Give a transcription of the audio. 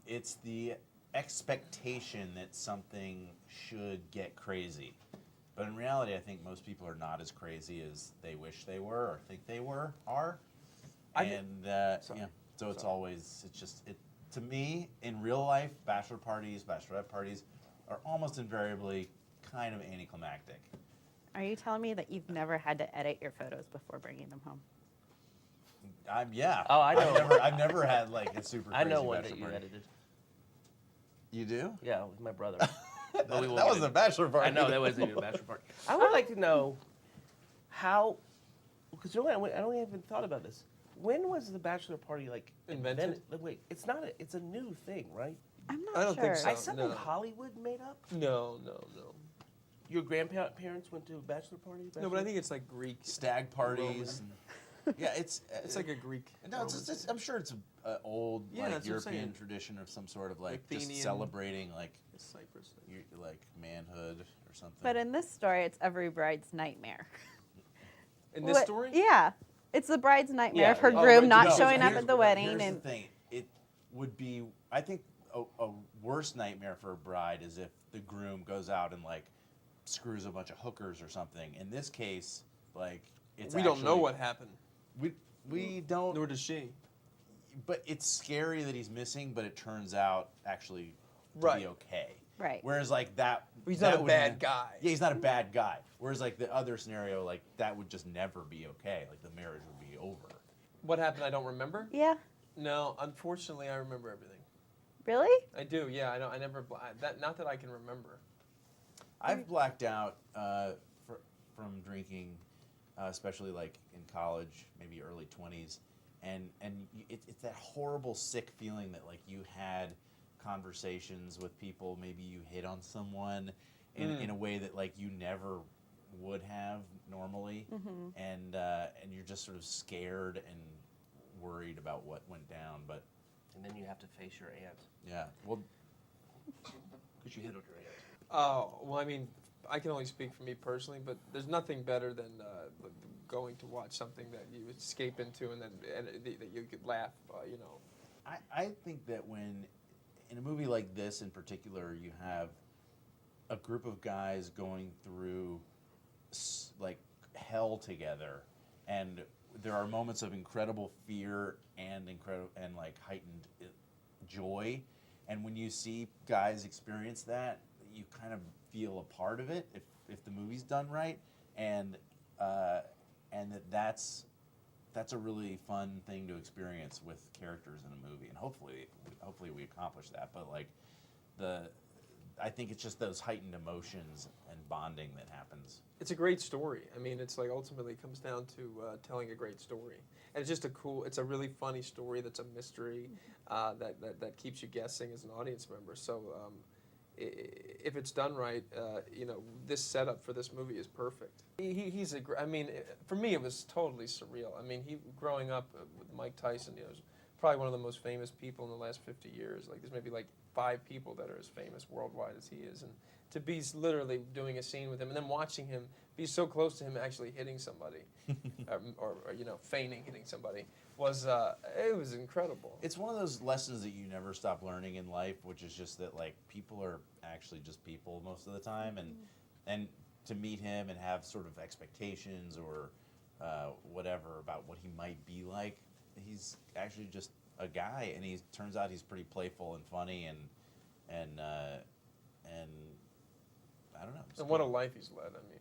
It's the expectation that something should get crazy. But in reality, I think most people are not as crazy as they wish they were or think they are. So it's always, to me, in real life, bachelor parties, bachelorette parties are almost invariably kind of anticlimactic. Are you telling me that you've never had to edit your photos before bringing them home? Yeah. Oh, I know. I've never had like a super crazy I know one bachelor that you party. edited. You do? Yeah, with my brother. that was a bachelor party. I know, that wasn't even a bachelor party. I would like to know how, because I don't even thought about this. When was the bachelor party like invented? Wait, it's not. It's a new thing, right? I'm not I don't sure. think so. Is something No. Hollywood made up? No. Your grandparents went to a bachelor party? No, but I think it's like Greek. Stag parties. Yeah, it's like a Greek. No, it's I'm sure it's an old Yeah, like that's what I'm European saying. tradition of some sort of like Athenian. just celebrating like Cyprus thing. like manhood or something. But in this story, it's every bride's nightmare. In this What- story? Yeah. It's the bride's nightmare Yeah, of her yeah. groom right, not no, showing up Here's at the wedding. Here's And the thing. It would be, I think, a worse nightmare for a bride is if the groom goes out and like screws a bunch of hookers or something. In this case, like We don't know what happened. We don't. Nor does she. But it's scary that he's missing, but it turns out actually to Right. be okay. Right. Whereas like that. He's that not a would bad guy. Yeah, he's not a bad guy. Whereas like the other scenario, like that would just never be okay. Like the marriage would be over. What happened? I don't remember. yeah. No, unfortunately, I remember everything. Really? I do. Yeah, I know. I never. Not that I can remember. I've blacked out from drinking, especially like in college, maybe early 20s, and it's that horrible, sick feeling that like you had conversations with people, maybe you hit on someone in a way that like you never would have normally, and you're just sort of scared and worried about what went down, but And then you have to face your aunt. yeah, well, Because you hit on your aunt. Oh, well, I mean, I can only speak for me personally, but there's nothing better than going to watch something that you escape into and that you could laugh, I think that when, in a movie like this in particular, you have a group of guys going through like hell together, and there are moments of incredible fear and like heightened joy, and when you see guys experience that, you kind of feel a part of it if the movie's done right, and that's a really fun thing to experience with characters in a movie, and hopefully we accomplish that. But like I think it's just those heightened emotions and bonding that happens. It's a great story. I mean, it's like ultimately comes down to telling a great story, and it's just it's a really funny story that's a mystery that keeps you guessing as an audience member. So if it's done right, this setup for this movie is perfect. I mean, for me, it was totally surreal. I mean, growing up with Mike Tyson, was probably one of the most famous people in the last 50 years. Like, there's maybe like 5 people that are as famous worldwide as he is, and to be literally doing a scene with him and then watching him be so close to him actually hitting somebody, or feigning hitting somebody, it was incredible. It's one of those lessons that you never stop learning in life, which is just that like people are actually just people most of the time, and to meet him and have sort of expectations or whatever about what he might be like, he's actually just a guy, and turns out he's pretty playful and funny, and I don't know. And what a life he's led. I mean,